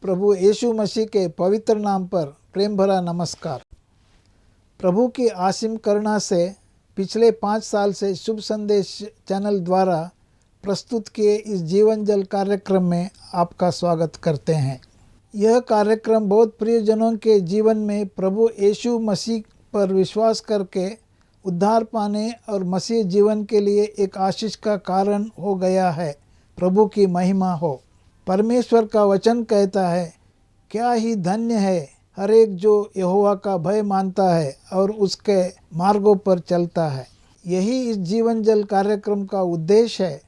प्रभु यीशु मसीह के पवित्र नाम पर प्रेम भरा नमस्कार। प्रभु की असीम करुणा से पिछले 5 साल से शुभ संदेश चैनल द्वारा प्रस्तुत किए इस जीवन जल कार्यक्रम में आपका स्वागत करते हैं। यह कार्यक्रम बहुत प्रियजनों के जीवन में प्रभु यीशु मसीह पर विश्वास करके उद्धार पाने और मसीह जीवन के लिए एक आशीष का कारण हो गया है। प्रभु की महिमा हो। परमेश्वर का वचन कहता है, क्या ही धन्य है हर एक जो यहोवा का भय मानता है और उसके मार्गों पर चलता है। यही इस जीवन जल कार्यक्रम का उद्देश्य है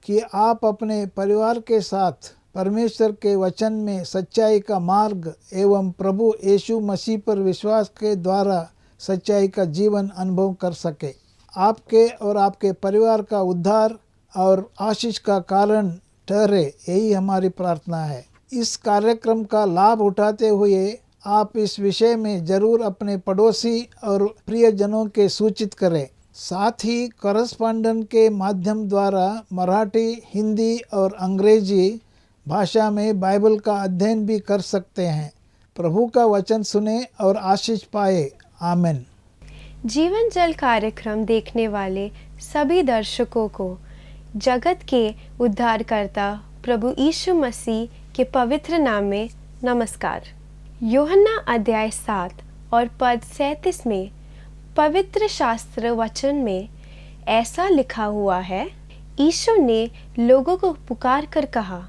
कि आप अपने परिवार के साथ परमेश्वर के वचन में सच्चाई का मार्ग एवं प्रभु यीशु मसीह पर विश्वास के द्वारा सच्चाई का जीवन अनुभव कर सके। आपके और आपके परिवार का उद्धार और आशीष का कारण ठहरे, यही हमारी प्रार्थना है। इस कार्यक्रम का लाभ उठाते हुए आप इस विषय में जरूर अपने पड़ोसी और प्रियजनों के सूचित करें। साथ ही करस्पॉन्डेंट के माध्यम द्वारा मराठी, हिंदी और अंग्रेजी भाषा में बाइबल का अध्ययन भी कर सकते हैं। प्रभु का वचन सुने और आशीष पाए। आमीन। जीवन जल कार्यक्रम देखने वाले सभी दर्शकों को जगत के उद्धारकर्ता प्रभु यीशु मसीह के पवित्र नाम में नमस्कार। यूहन्ना अध्याय 7 और पद 37 में पवित्र शास्त्र वचन में ऐसा लिखा हुआ है, यीशु ने लोगों को पुकार कर कहा,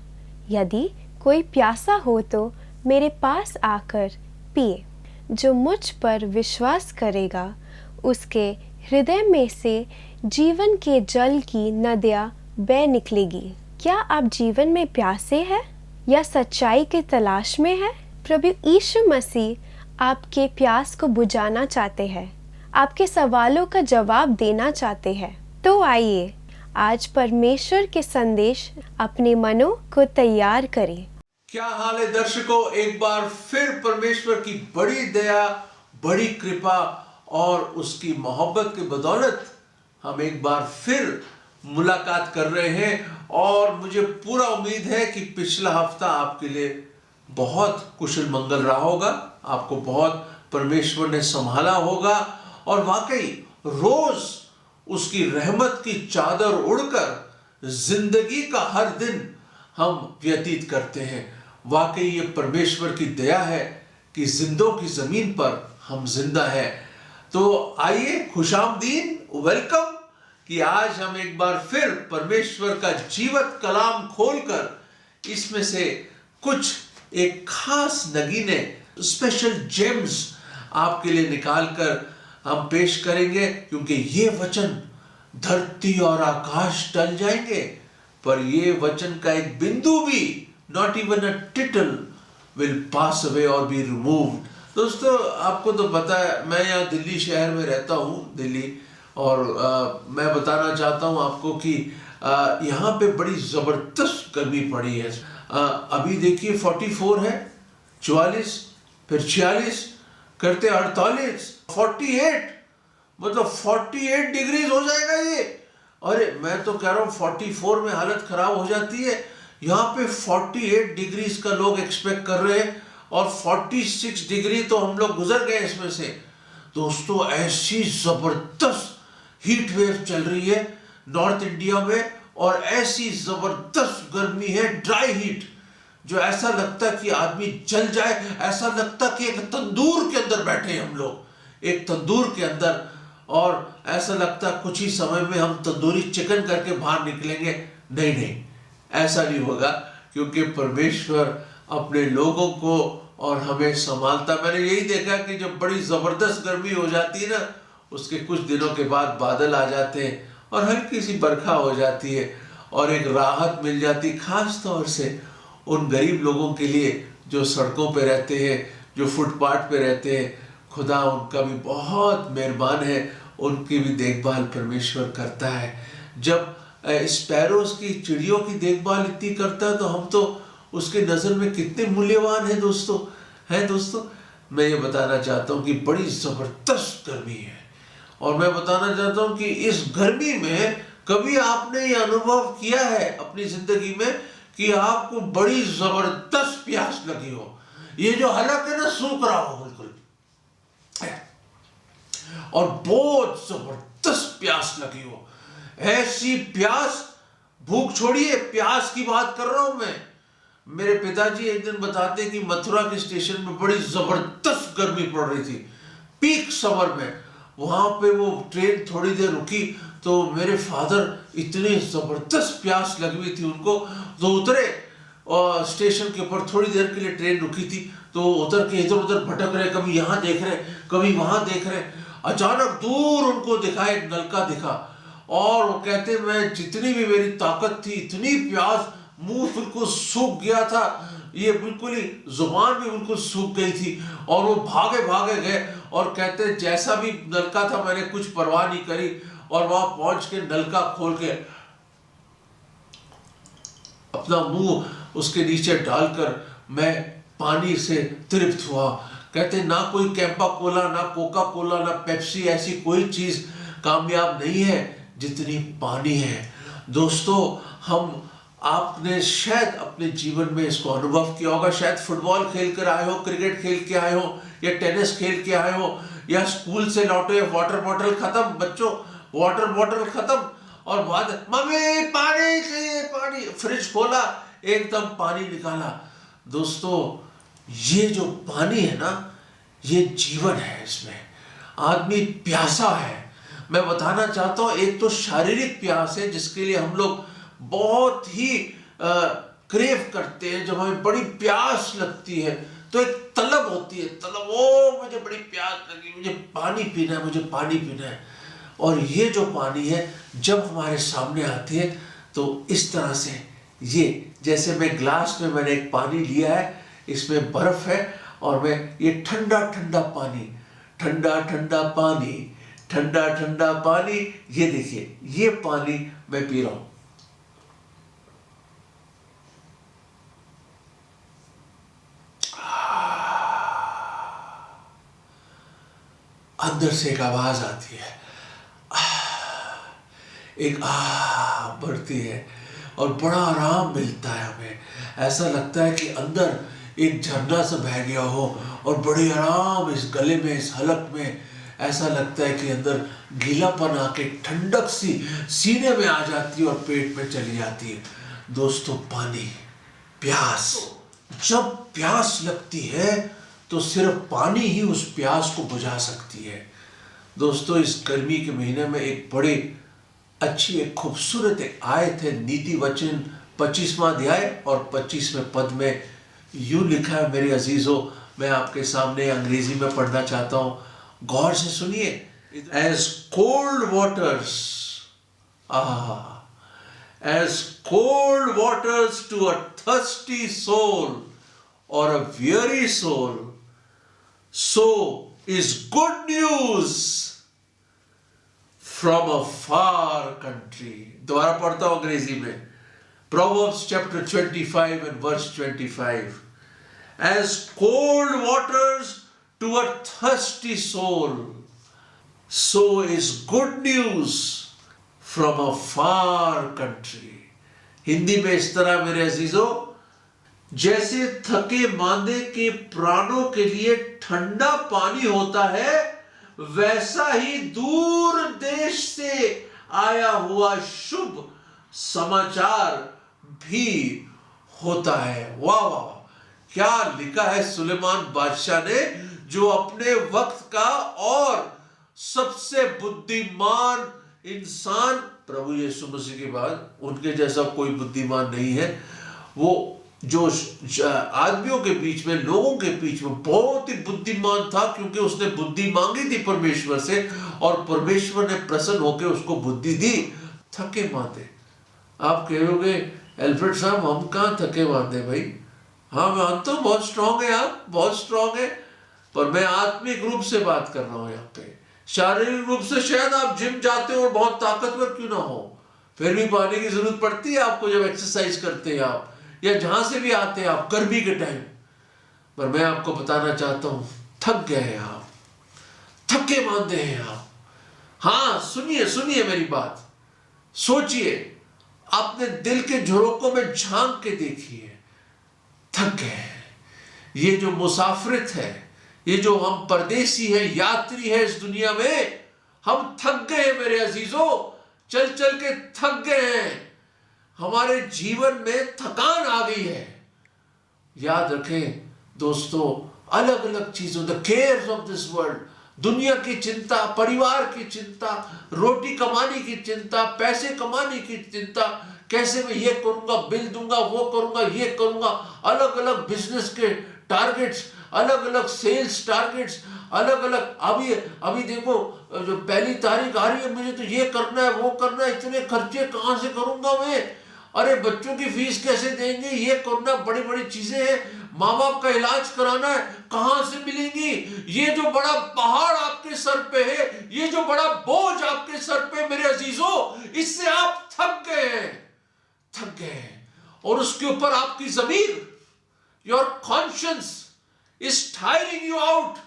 यदि कोई प्यासा हो तो मेरे पास आकर पिए। जो मुझ पर विश्वास करेगा उसके हृदय में से जीवन के जल की नदियाँ बह निकलेगी। क्या आप जीवन में प्यासे हैं या सच्चाई की तलाश में हैं? प्रभु यीशु मसीह आपके प्यास को बुझाना चाहते हैं, आपके सवालों का जवाब देना चाहते हैं। तो आइए आज परमेश्वर के संदेश अपने मनों को तैयार करें। क्या हाल है दर्शकों, एक बार फिर परमेश्वर की बड़ी दया, बड़ी कृपा और उसकी मोहब्बत की बदौलत हम एक बार फिर मुलाकात कर रहे हैं। और मुझे पूरा उम्मीद है कि पिछला हफ्ता आपके लिए बहुत कुशल मंगल रहा होगा, आपको बहुत परमेश्वर ने संभाला होगा और वाकई रोज उसकी रहमत की चादर उड़कर जिंदगी का हर दिन हम व्यतीत करते हैं। वाकई ये परमेश्वर की दया है कि जिंदों की जमीन पर हम जिंदा हैं। तो आइए, खुशामदीन, वेलकम कि आज हम एक बार फिर परमेश्वर का जीवत कलाम खोलकर इसमें से कुछ एक खास नगीने, स्पेशल जेम्स आपके लिए निकालकर हम पेश करेंगे, क्योंकि ये वचन धरती और आकाश टल जाएंगे पर ये वचन का एक बिंदु भी, not even a tittle, will pass away और बी रिमूव्ड। दोस्तों, आपको तो पता है मैं यहाँ दिल्ली शहर में रहता हूँ, दिल्ली, और मैं बताना चाहता हूँ आपको कि यहाँ पे बड़ी ज़बरदस्त गर्मी पड़ी है। अभी देखिए 44 है, 44, फिर 46 करते 48, 48, मतलब 48 डिग्रीज हो जाएगा ये। अरे मैं तो कह रहा हूँ 44 में हालत खराब हो जाती है, यहाँ पे 48 डिग्रीज का लोग एक्सपेक्ट कर रहे हैं और 46 डिग्री तो हम लोग गुजर गए इसमें से। दोस्तों, ऐसी जबरदस्त हीट वेव चल रही है नॉर्थ इंडिया में और ऐसी जबरदस्त गर्मी है, ड्राई हीट, जो ऐसा लगता है कि आदमी जल जाए, ऐसा लगता कि एक तंदूर के अंदर बैठे हैं हम लोग, एक तंदूर के अंदर, और ऐसा लगता कुछ ही समय में हम तंदूरी चिकन करके बाहर निकलेंगे। नहीं नहीं, ऐसा नहीं होगा, क्योंकि परमेश्वर अपने लोगों को और हमें संभालता। मैंने यही देखा कि जब बड़ी जबरदस्त गर्मी हो जाती है ना, उसके कुछ दिनों के बाद बादल आ जाते हैं और हल्की सी बरखा हो जाती है और एक राहत मिल जाती, खास तौर से उन गरीब लोगों के लिए जो सड़कों पे रहते हैं, जो फुटपाथ पे रहते हैं। खुदा उनका भी बहुत मेहरबान है, उनकी भी देखभाल परमेश्वर करता है। जब स्पैरोज की, चिड़ियों की देखभाल इतनी करता है तो हम तो उसके नज़र में कितने मूल्यवान हैं दोस्तों। मैं ये बताना चाहता हूँ कि बड़ी ज़बरदस्त गर्मी है और मैं बताना चाहता हूँ कि इस गर्मी में कभी आपने ये अनुभव किया है अपनी ज़िंदगी में कि आपको बड़ी जबरदस्त प्यास लगी हो, ये जो हलक है ना सूख रहा हो बिल्कुल, और बहुत जबरदस्त प्यास लगी हो। ऐसी प्यास, भूख छोड़िए, प्यास की बात कर रहा हूं मैं। मेरे पिताजी एक दिन बताते कि मथुरा के स्टेशन में बड़ी जबरदस्त गर्मी पड़ रही थी, पीक समर में। वहां पे वो ट्रेन थोड़ी देर रुकी तो मेरे फादर इतने जबरदस्त प्यास लगी हुई थी उनको, तो उतरे और स्टेशन के ऊपर थोड़ी देर के लिए ट्रेन रुकी थी, तो उतर के इधर उधर भटक रहे, कभी यहाँ देख रहे कभी वहां देख रहे। अचानक दूर उनको दिखा, एक नलका दिखा, और वो कहते मैं जितनी भी मेरी ताकत थी, इतनी प्यास, मुंह बिल्कुल सूख गया था, ये बिल्कुल ही जुबान भी बिल्कुल सूख गई थी, और वो भागे भागे गए। और कहते जैसा भी नलका था मैंने कुछ परवाह नहीं करी, और वहां पहुंच के नलका खोल के अपना मुंह उसके नीचे डालकर मैं पानी से तृप्त हुआ। कहते ना कोई कैंपा कोला, ना कोका कोला, ना पेप्सी, ऐसी कोई चीज कामयाब नहीं है जितनी पानी है। दोस्तों, हम आपने शायद अपने जीवन में इसको अनुभव किया होगा। शायद फुटबॉल खेल कर आए हो, क्रिकेट खेल के आए हो, या टेनिस खेल के आए हो, या स्कूल से लौटे, वाटर बॉटल खत्म, बच्चों वाटर बॉटल खत्म, और बाद मम्मी पानी चाहिए, पानी, फ्रिज खोला, एकदम पानी निकाला। दोस्तों, ये जो पानी है ना, ये जीवन है। इसमें आदमी प्यासा है। मैं बताना चाहता हूं, एक तो शारीरिक प्यास है जिसके लिए हम लोग बहुत ही क्रेव करते हैं। जब हमें बड़ी प्यास लगती है तो एक तलब होती है, तलब, ओ मुझे बड़ी प्यास लगी, मुझे पानी पीना है, मुझे पानी पीना है। और ये जो पानी है जब हमारे सामने आती है तो इस तरह से, ये जैसे मैं ग्लास में मैंने एक पानी लिया है, इसमें बर्फ है, और मैं ये ठंडा ठंडा पानी, ठंडा ठंडा पानी, ठंडा ठंडा पानी, ये देखिए, ये पानी मैं पी रहा हूं। अंदर से एक आवाज आती है, एक बढ़ती है, और बड़ा आराम मिलता है हमें। ऐसा लगता है कि अंदर एक झरना सा बह गया हो, और बड़े आराम इस गले में, इस हलक में ऐसा लगता है कि अंदर गीलापन आके ठंडक सी सीने में आ जाती है और पेट में चली जाती है। दोस्तों, पानी, प्यास, जब प्यास लगती है तो सिर्फ पानी ही उस प्यास को बुझा सकती है। दोस्तों, इस गर्मी के महीने में एक बड़ी अच्छी, एक खूबसूरत एक आयत है, नीति वचन 25वां अध्याय और 25वें पद में यूं लिखा है। मेरे अजीजों, मैं आपके सामने अंग्रेजी में पढ़ना चाहता हूं, गौर से सुनिए। As cold waters, as cold waters to a thirsty soul or a weary soul, so is good news from a far country. दोबारा पढ़ता हूं अंग्रेजी में, Proverbs chapter 25 and verse 25. As cold waters to a thirsty soul, so is good news from a far country. Hindi में इस तरह मेरे अजीजों, जैसे थके मांदे के प्राणों के लिए ठंडा पानी होता है, वैसा ही दूर देश से आया हुआ शुभ समाचार भी होता है। वाह वाह, क्या लिखा है सुलेमान बादशाह ने, जो अपने वक्त का और सबसे बुद्धिमान इंसान, प्रभु यीशु मसीह के बाद उनके जैसा कोई बुद्धिमान नहीं है, वो जो आदमियों के बीच में, लोगों के बीच में बहुत ही बुद्धिमान था, क्योंकि उसने बुद्धि मांगी थी परमेश्वर से, और परमेश्वर ने प्रसन्न होकर उसको बुद्धि दी। थके मांदे, आप कहोगे एल्फ्रेड साहब हम कहाँ थके मांदे भाई, हाँ मैं मानता हूँ बहुत स्ट्रांग है, आप बहुत स्ट्रांग है, पर मैं आत्मिक रूप से बात कर रहा हूँ यहाँ पे। शारीरिक रूप से शायद आप जिम जाते हो और बहुत ताकतवर क्यों ना हो, फिर भी पानी की जरूरत पड़ती है आपको जब एक्सरसाइज करते हैं आप, या जहां से भी आते हैं आप गर्मी के टाइम। पर मैं आपको बताना चाहता हूं, थक गए हैं आप, थके मांदे हैं आप। हाँ, सुनिए सुनिए मेरी बात, सोचिए, अपने दिल के झरोकों में झांक के देखिए, थक गए हैं। ये जो मुसाफिरत है, ये जो हम परदेसी है, यात्री है इस दुनिया में, हम थक गए हैं मेरे अजीजों, चल चल के थक गए हैं। हमारे जीवन में थकान आ गई है। याद रखें दोस्तों, अलग अलग चीजों, the cares of this world, दुनिया की चिंता, परिवार की चिंता, रोटी कमाने की चिंता, पैसे कमाने की चिंता, कैसे मैं ये करूंगा, बिल दूंगा, वो करूंगा, ये करूंगा, अलग अलग बिजनेस के टारगेट्स, अलग अलग सेल्स टारगेट्स, अलग अलग। अभी देखो, जो पहली तारीख आ रही है, मुझे तो ये करना है, वो करना है, इतने खर्चे कहां से करूंगा मैं, अरे बच्चों की फीस कैसे देंगे, ये करना, बड़ी बड़ी चीजें हैं, माँ बाप का इलाज कराना है, कहां से मिलेंगी। ये जो बड़ा पहाड़ आपके सर पे है, ये जो बड़ा बोझ आपके सर पे मेरे अजीजों, इससे आप थक गए। और उसके ऊपर आपकी जमीर, your conscience is tiring you out.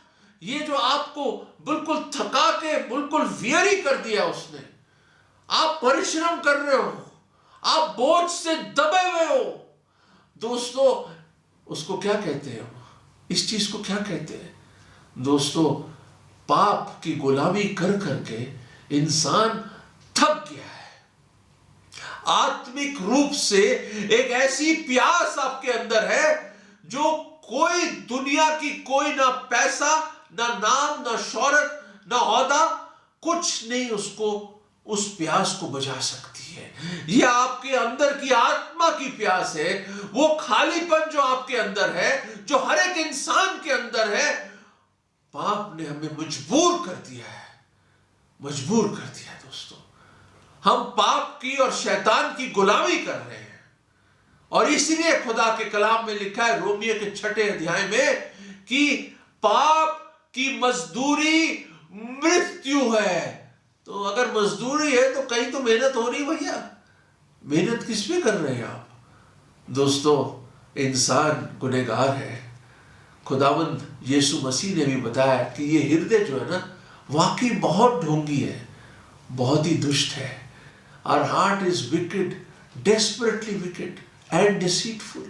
ये जो आपको बिल्कुल थका के बिल्कुल वियरी कर दिया उसने, आप परिश्रम कर रहे हो, आप बोझ से दबे हुए हो। दोस्तों, उसको क्या कहते हैं, इस चीज को क्या कहते हैं दोस्तों? पाप की गुलामी कर करके इंसान थक गया है। आत्मिक रूप से एक ऐसी प्यास आपके अंदर है जो कोई दुनिया की, कोई ना पैसा, ना नाम, ना शौहरत, ना औहदा, कुछ नहीं उसको, उस प्यास को बुझा सकती है। यह आपके अंदर की आत्मा की प्यास है, वो खालीपन जो आपके अंदर है, जो हर एक इंसान के अंदर है। पाप ने हमें मजबूर कर दिया है दोस्तों। हम पाप की और शैतान की गुलामी कर रहे हैं। और इसीलिए खुदा के कलाम में लिखा है रोमियो के 6 अध्याय में कि पाप की मजदूरी मृत्यु है। तो अगर मजदूरी है तो कहीं तो मेहनत हो रही भैया। मेहनत किस पे कर रहे हैं आप? दोस्तों, इंसान गुनहगार है। खुदावंद यीशु मसीह ने भी बताया कि ये हृदय जो है ना, वाकई बहुत ढोंगी है, बहुत ही दुष्ट है। Our heart is wicked, desperately wicked and deceitful.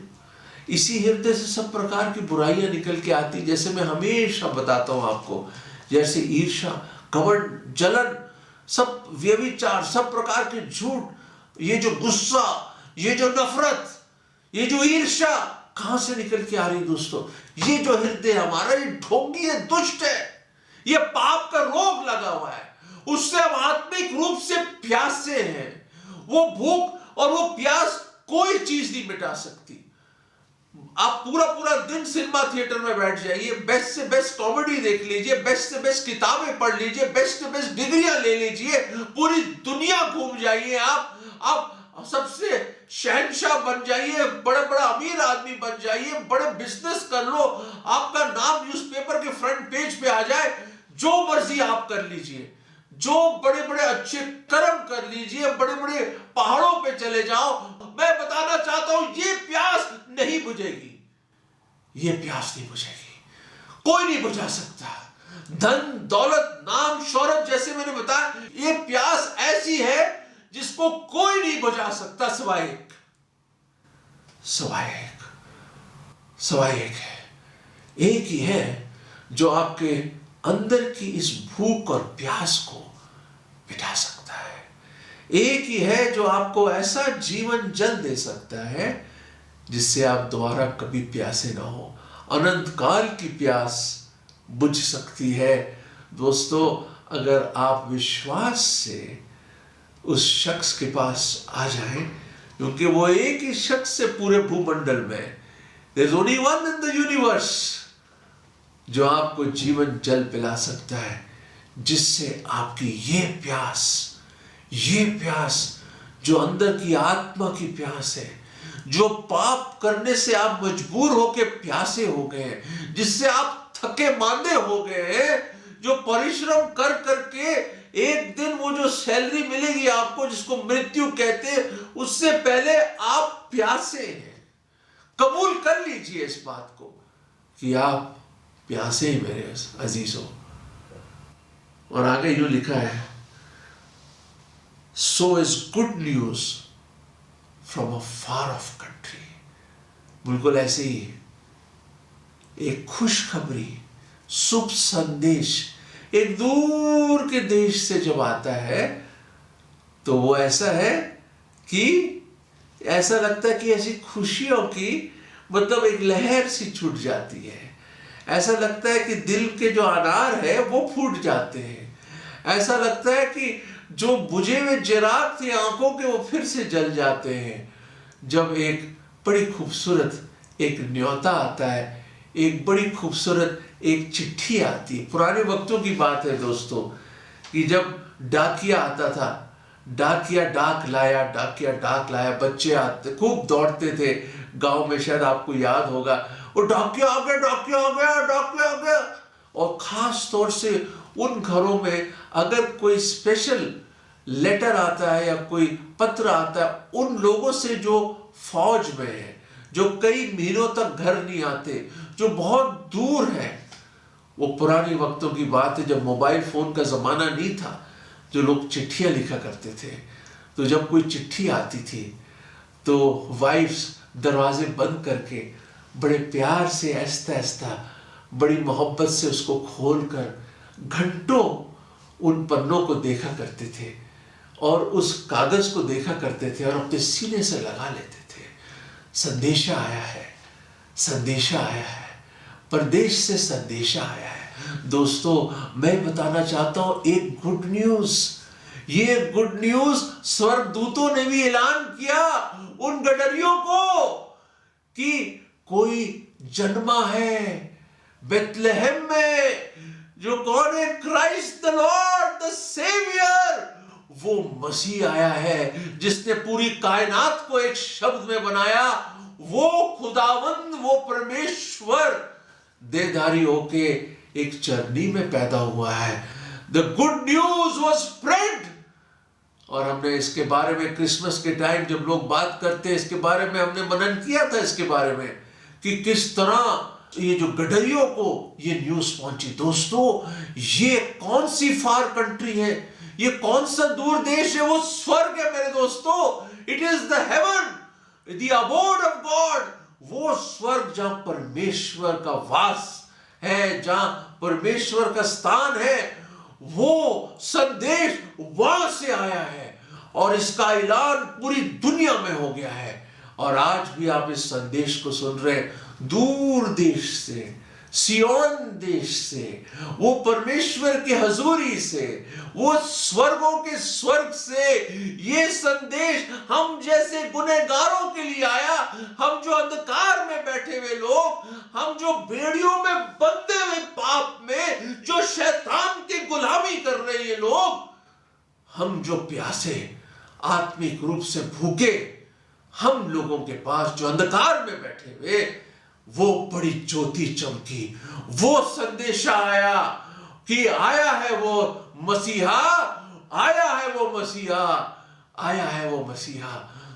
इसी हृदय से सब प्रकार की बुराइयां निकल के आती, जैसे मैं हमेशा बताता हूं आपको, जैसे ईर्ष्या, घमंड, जलन, सब व्यभिचार, सब प्रकार के झूठ, ये जो गुस्सा, ये जो नफरत, ये जो ईर्ष्या कहां से निकल के आ रही दोस्तों? ये जो हृदय हमारा, ये ढोंगी है, दुष्ट है, ये पाप का रोग लगा हुआ है। उससे हम आत्मिक रूप से प्यासे हैं। वो भूख और वो प्यास कोई चीज नहीं मिटा सकती। आप पूरा दिन सिनेमा थिएटर में बैठ जाइए, बेस्ट से बेस्ट कॉमेडी देख लीजिए, बेस्ट से बेस्ट किताबें पढ़ लीजिए, बेस्ट से बेस्ट डिग्रियां ले लीजिए, पूरी दुनिया घूम जाइए, आप सबसे शहंशाह बन जाइए, बड़ा अमीर आदमी बन जाइए, बड़े बिजनेस कर लो, आपका नाम न्यूज़पेपर के फ्रंट पेज पे आ जाए, जो मर्जी आप कर लीजिए, जो बड़े अच्छे कर्म कर लीजिए, बड़े पहाड़ों पे चले जाओ, मैं बताना चाहता हूं ये प्यास नहीं बुझेगी। ये प्यास नहीं बुझेगी, कोई नहीं बुझा सकता। धन दौलत नाम शौहरत, जैसे मैंने बताया, ये प्यास ऐसी है जिसको कोई नहीं बुझा सकता, सिवाय एक है। एक ही है जो आपके अंदर की इस भूख और प्यास को मिटा सकता है। एक ही है जो आपको ऐसा जीवन जल दे सकता है जिससे आप दोबारा कभी प्यासे ना हो। अनंत काल की प्यास बुझ सकती है दोस्तों, अगर आप विश्वास से उस शख्स के पास आ जाएं, क्योंकि वो एक ही शख्स से पूरे भूमंडल में, there's only one in the universe, जो आपको जीवन जल पिला सकता है, जिससे आपकी ये प्यास जो अंदर की आत्मा की प्यास है, जो पाप करने से आप मजबूर होके प्यासे हो गए, जिससे आप थके मांदे हो गए, जो परिश्रम कर करके एक दिन वो जो सैलरी मिलेगी आपको, जिसको मृत्यु कहते हैं, उससे पहले आप प्यासे हैं। कबूल कर लीजिए इस बात को कि आप प्यासे हैं मेरे अजीजों। और आगे यूं लिखा है, so is good news from a far off country. बिल्कुल ऐसे ही एक खुशखबरी, शुभ संदेश एक दूर के देश से जब आता है तो वो ऐसा है कि ऐसा लगता है कि ऐसी खुशियों की मतलब एक लहर सी छूट जाती है। ऐसा लगता है कि दिल के जो अनार है वो फूट जाते हैं। ऐसा लगता है कि जो बुझे हुए चिराग थे आंखों के वो फिर से जल जाते हैं जब एक बड़ी खूबसूरत एक न्योता आता है, एक बड़ी खूबसूरत एक चिट्ठी आती है। पुराने वक्तों की बात है दोस्तों कि जब डाकिया आता था, डाकिया डाक लाया, बच्चे आते खूब दौड़ते थे गांव में, शायद आपको याद होगा, वो डाकिया आ गया। और खास तौर से उन घरों में अगर कोई स्पेशल लेटर आता है या कोई पत्र आता है उन लोगों से जो फौज में है, जो कई महीनों तक घर नहीं आते, जो बहुत दूर है। वो पुराने वक्तों की बात है जब मोबाइल फोन का जमाना नहीं था, जो लोग चिट्ठियां लिखा करते थे। तो जब कोई चिट्ठी आती थी तो वाइफ्स दरवाजे बंद करके बड़े प्यार से आहिस्ता बड़ी मोहब्बत से उसको खोलकर घंटों उन पन्नों को देखा करते थे और उस कागज को देखा करते थे और अपने सीने से लगा लेते थे। संदेशा आया है, परदेश से संदेशा आया है। दोस्तों मैं बताना चाहता हूं एक गुड न्यूज। ये गुड न्यूज स्वर्गदूतों ने भी ऐलान किया उन गडरियों को कि कोई जन्मा है बेथलेहम में, जो कौन है? Christ the Lord the Saviour. वो मसीह आया है जिसने पूरी कायनात को एक शब्द में बनाया। वो खुदावंद, वो परमेश्वर देहधारी होके एक चरनी में पैदा हुआ है। The good news was spread. और हमने इसके बारे में क्रिसमस के टाइम जब लोग बात करते हैं इसके बारे में, हमने मनन किया था इसके बारे में कि किस तरह ये जो गडरियों को ये न्यूज पहुंची। दोस्तों ये कौन सी फार कंट्री है, ये कौन सा दूर देश है? वो स्वर्ग है मेरे दोस्तों। It is the heaven, the abode of God. वो स्वर्ग जहां परमेश्वर का वास है, जहां परमेश्वर का स्थान है, वो संदेश वहां से आया है और इसका ऐलान पूरी दुनिया में हो गया है। और आज भी आप इस संदेश को सुन रहे हैं दूर देश से, सियोन देश से, वो परमेश्वर की हजूरी से, वो स्वर्गों के स्वर्ग से ये संदेश हम जैसे गुनहगारों के लिए आया। हम जो अंधकार में बैठे हुए लोग, हम जो बेड़ियों में बंधे हुए पाप में, जो शैतान की गुलामी कर रहे ये लोग, हम जो प्यासे, आत्मिक रूप से भूखे, हम लोगों के पास जो अंधकार में बैठे हुए, वो बड़ी ज्योति चमकी। वो संदेशा आया कि आया है वो मसीहा, आया है वो मसीहा, आया है वो मसीहा।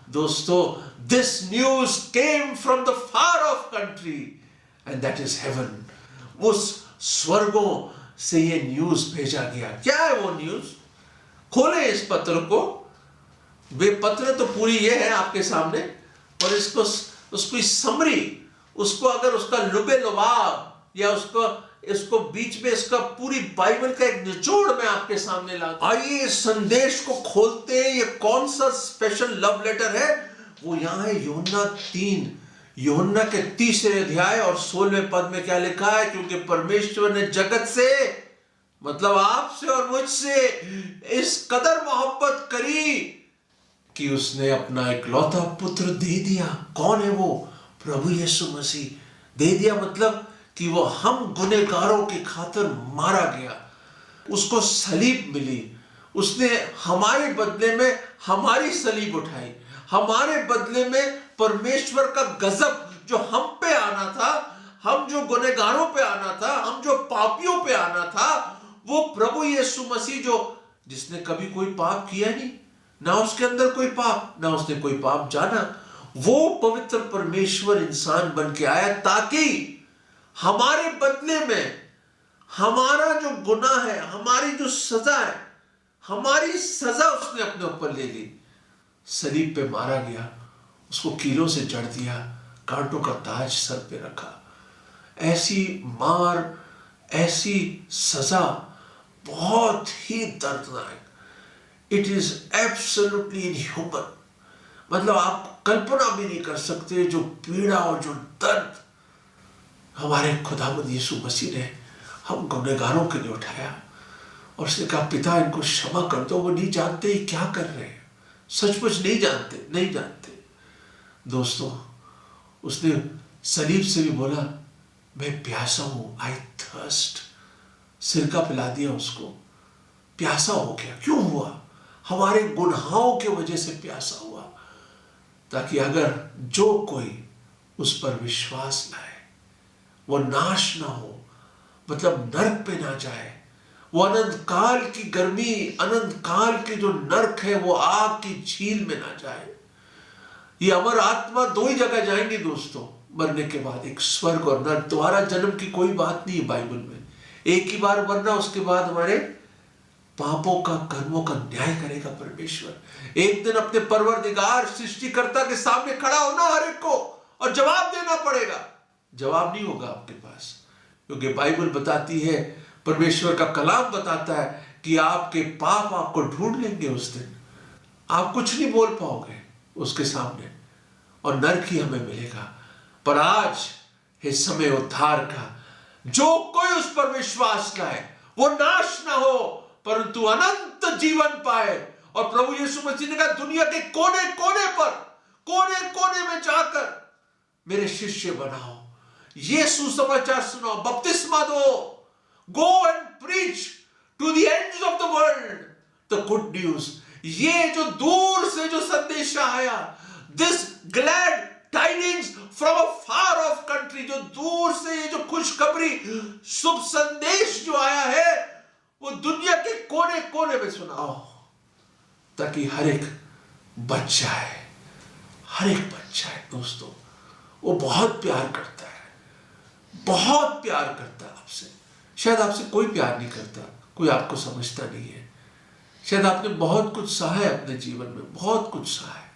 दोस्तों this news came from the far off country and that is heaven. उस स्वर्गों से ये न्यूज भेजा गया। क्या है वो न्यूज? खोले इस पत्र को। वे पत्र तो पूरी ये है आपके सामने, और उसको समरी, उसको अगर उसका लुबे लुबाब या इसको बीच में इसका पूरी बाइबल का एक निचोड़ में आपके सामने ला। आइए इस संदेश को खोलते हैं। ये कौन सा स्पेशल लव लेटर है? वो यहां है यूहन्ना के 3 अध्याय और 16वें पद में क्या लिखा है? क्योंकि परमेश्वर ने जगत से, मतलब आपसे और मुझसे, इस कदर मोहब्बत करी कि उसने अपना इकलौता पुत्र दे दिया। कौन है वो? प्रभु यीशु मसीह। दे दिया मतलब कि वो हम गुनहगारों की खातिर मारा गया, उसको सलीब मिली, उसने हमारे बदले में हमारी सलीब उठाई, हमारे बदले में परमेश्वर का गजब जो हम पे आना था, हम जो गुनहगारों पे आना था, हम जो पापियों पे आना था, वो प्रभु यीशु मसीह जिसने कभी कोई पाप किया नहीं, ना उसके अंदर कोई पाप, ना उसने कोई पाप जाना, वो पवित्र परमेश्वर इंसान बन के आया ताकि हमारे बदले में हमारा जो गुनाह है, हमारी जो सजा है, हमारी सजा उसने अपने ऊपर ले ली, सलीब पे मारा गया उसको कीलों से जड़ दिया, कांटों का ताज सर पे रखा। ऐसी मार, ऐसी सजा बहुत ही दर्दनाक, इट इज एब्सोल्युटली इनह्यूमन। मतलब आप कल्पना भी नहीं कर सकते जो पीड़ा और जो दर्द हमारे खुदावंद यीशु मसीह ने हम गुनहगारों के लिए उठाया। और उसने कहा, पिता इनको क्षमा कर दो, वो नहीं जानते ही क्या कर रहे हैं। सचमुच नहीं जानते, नहीं जानते। दोस्तों, उसने सलीब से भी बोला, मैं प्यासा हूं, आई थर्स्ट। सिरका पिला दिया उसको, प्यासा हो गया। क्यों हुआ? हमारे गुनाहों के वजह से प्यासा हुआ, ताकि अगर जो कोई उस पर विश्वास लाए वो नाश ना हो, मतलब नरक पे ना जाए। वो अनंत काल की गर्मी, अनंत काल के जो नरक है, वो आग की झील में ना जाए। ये अमर आत्मा दो ही जगह जाएंगे दोस्तों मरने के बाद, एक स्वर्ग और नरक। दोबारा जन्म की कोई बात नहीं है बाइबल में। एक ही बार मरना, उसके बाद हमारे पापों का, कर्मों का न्याय करेगा परमेश्वर। एक दिन अपने परवरदिगार सृष्टिकर्ता के सामने खड़ा होना हर एक को, और जवाब देना पड़ेगा। जवाब नहीं होगा आपके पास, क्योंकि बाइबल बताती है, परमेश्वर का कलाम बताता है कि आपके पाप आपको ढूंढ लेंगे उस दिन। आप कुछ नहीं बोल पाओगे उसके सामने, और नरक ही हमें मिलेगा। पर आज है समय उद्धार का। जो कोई उस पर विश्वास लाए वो नाश ना हो, परंतु अनंत जीवन पाए। और प्रभु यीशु मसीह ने कहा, दुनिया के कोने कोने पर, कोने कोने में जाकर मेरे शिष्य बनाओ, ये सुसमाचार सुनाओ, बपतिस्मा दो, go and preach to the ends of the world the good news. ये जो दूर से जो संदेश आया, this glad tidings from a far off country, जो दूर से ये जो खुशखबरी, शुभ संदेश जो आया है, वो दुनिया के कोने कोने में सुनाओ, ताकि हर एक बच जाए, हर एक बच जाए। दोस्तों, वो बहुत प्यार करता है, बहुत प्यार करता है आपसे। शायद आपसे कोई प्यार नहीं करता, कोई आपको समझता नहीं है। शायद आपने बहुत कुछ सहा है अपने जीवन में, बहुत कुछ सहा है।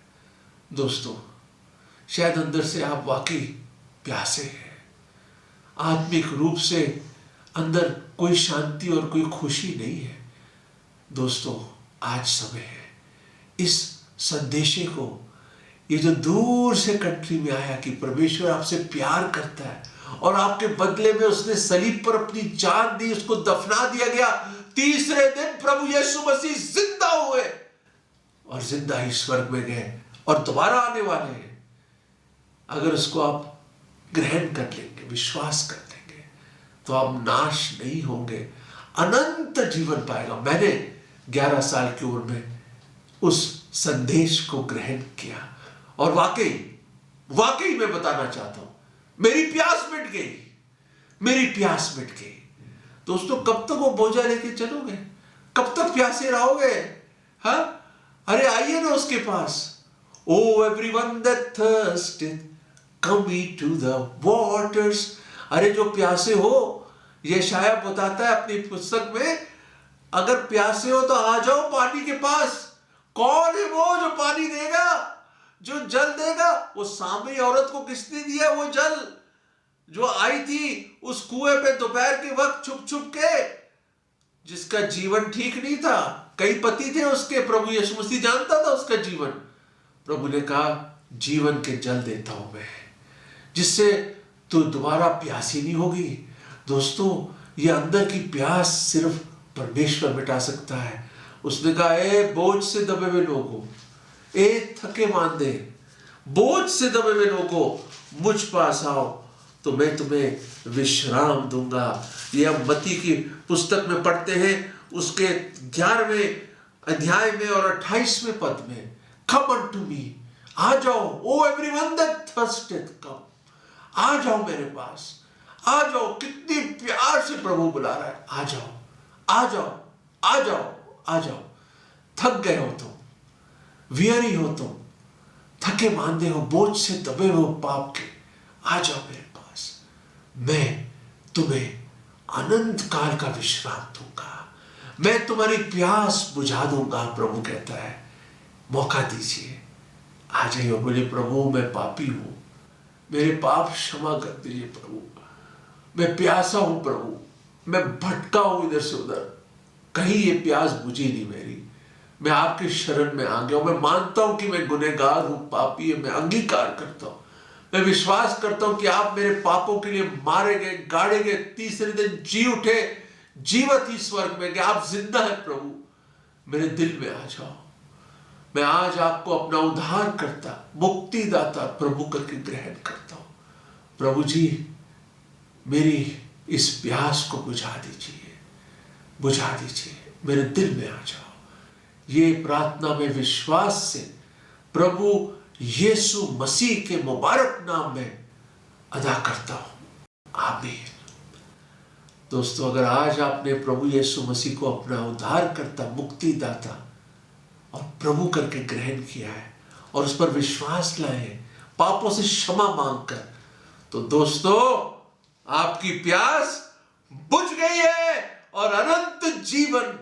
दोस्तों, शायद अंदर से आप वाकई प्यासे हैं, आत्मिक रूप से अंदर कोई शांति और कोई खुशी नहीं है। दोस्तों, आज समय है इस संदेशे को, ये जो दूर से कंट्री में आया कि परमेश्वर आपसे प्यार करता है, और आपके बदले में उसने सलीब पर अपनी जान दी, उसको दफना दिया गया। तीसरे दिन प्रभु यीशु मसीह जिंदा हुए, और जिंदा ही स्वर्ग में गए, और दोबारा आने वाले हैं। अगर उसको आप ग्रहण कर लेंगे, विश्वास कर लेंगे, तो आप नाश नहीं होंगे, अनंत जीवन पाएगा। मैंने 11 साल की उम्र में उस संदेश को ग्रहण किया, और वाकई मैं बताना चाहता हूं, मेरी प्यास मिट गई, मेरी प्यास मिट गई। दोस्तों, कब तक वो बोझा लेके चलोगे? कब तक प्यासे रहोगे? हाँ, अरे आइए ना उसके पास। O everyone that thirsteth come eat to the waters. अरे जो प्यासे हो, यशाया बताता है अपनी पुस्तक में, अगर प्यासे हो तो आ जाओ पानी के पास। कौन है वो जो पानी देगा, जो जल देगा? वो सामरी औरत को किसने दिया वो जल, जो आई थी उस कुएं पे दोपहर के वक्त छुप छुप के, जिसका जीवन ठीक नहीं था, कई पति थे उसके, प्रभु यीशु मसीह जानता था उसका जीवन। प्रभु ने कहा, जीवन के जल देता हूं मैं, जिससे तू दोबारा प्यासी नहीं होगी। दोस्तों, ये अंदर की प्यास सिर्फ परमेश्वर मिटा सकता है। उसने कहा, ए बोझ से दबे हुए लोगों, ए थके मांदे, बोझ से दबे हुए लोगों, मुझ पास आओ तो मैं तुम्हें विश्राम दूंगा। ये हम मत्ती की पुस्तक में पढ़ते हैं, उसके 11वें अध्याय में और 28वें पद में, कम अनटू मी, आ जाओ, ओ एवरीवन दैट थर्स्टेथ कम, आ जाओ मेरे पास, आ जाओ। कितनी प्यार से प्रभु बुला रहा है, आ जाओ, आ जाओ, आ जाओ, आ जाओ। थक गए हो तुम, वियरी हो तुम, थके मांदे हो, बोझ से दबे हो पाप के, आ जाओ मेरे पास, मैं तुम्हें अनंत काल का विश्राम दूंगा, मैं तुम्हारी प्यास बुझा दूंगा। प्रभु कहता है, मौका दीजिए, आ जाइए और बोलिए, प्रभु मैं पापी हूं, मेरे पाप क्षमा कर दीजिए प्रभु, मैं प्यासा हूं प्रभु, मैं भटका हूं इधर से उधर, कहीं ये प्यास बुझी नहीं मेरी, मैं आपके शरण में आ गया हूं, मैं मानता हूं कि मैं गुनहगार हूं, पापी है, मैं अंगीकार करता हूं, मैं विश्वास करता हूं कि आप मेरे पापों के लिए मारे गए, गाड़े गए, तीसरे दिन जी उठे, जीवित ही स्वर्ग में गए, आप जिंदा है प्रभु, मेरे दिल में आ जाओ। मैं आज आपको अपना उद्धार करता, मुक्तिदाता प्रभु करके ग्रहण करता हूं। प्रभु जी मेरी इस प्यास को बुझा दीजिए, बुझा दीजिए, मेरे दिल में आ जाओ। ये प्रार्थना में विश्वास से प्रभु यीशु मसीह के मुबारक नाम में अदा करता हूं, आमीन। दोस्तों, अगर आज आपने प्रभु यीशु मसीह को अपना उद्धार करता, मुक्तिदाता और प्रभु करके ग्रहण किया है और उस पर विश्वास लाए हैं, पापों से क्षमा मांगकर, तो दोस्तों आपकी प्यास बुझ गई है और अनंत जीवन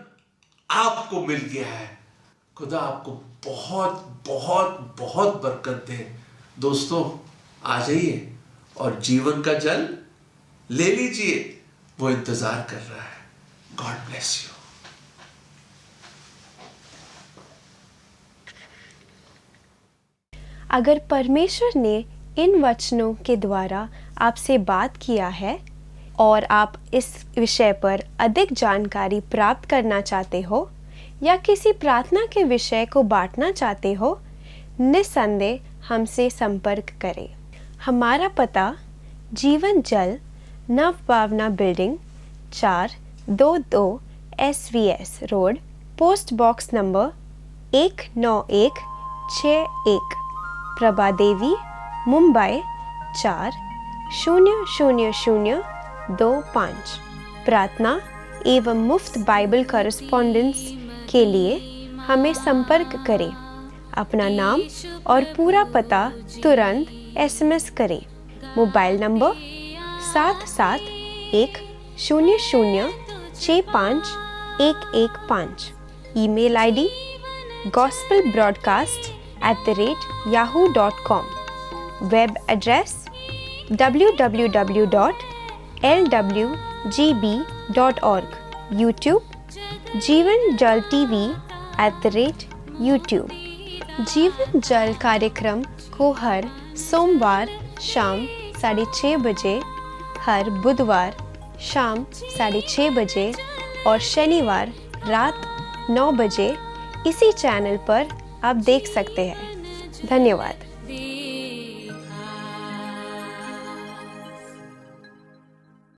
आपको मिल गया है। खुदा आपको बहुत बहुत बहुत बरकत दे। दोस्तों आ जाइए और जीवन का जल ले लीजिए, वो इंतजार कर रहा है। God bless you. अगर परमेश्वर ने इन वचनों के द्वारा आपसे बात किया है और आप इस विषय पर अधिक जानकारी प्राप्त करना चाहते हो या किसी प्रार्थना के विषय को बांटना चाहते हो, निस्संदेह हमसे संपर्क करें। हमारा पता Jeevan Jal Nav Bhavna building 422 SVS road, post box number 19161, Prabha Devi, Mumbai 400025। प्रार्थना एवं मुफ्त बाइबल कॉरेस्पॉन्डेंस के लिए हमें संपर्क करें। अपना नाम और पूरा पता तुरंत SMS करें। Mobile number 7710065115। Email ID gospelbroadcast@yahoo.com। Web address www.lwgb.org। YouTube जीवन जल TV @YouTube। जीवन जल कार्यक्रम को हर सोमवार शाम 6:30 बजे, हर बुधवार शाम 6:30 बजे और शनिवार रात 9 बजे इसी चैनल पर आप देख सकते हैं। धन्यवाद।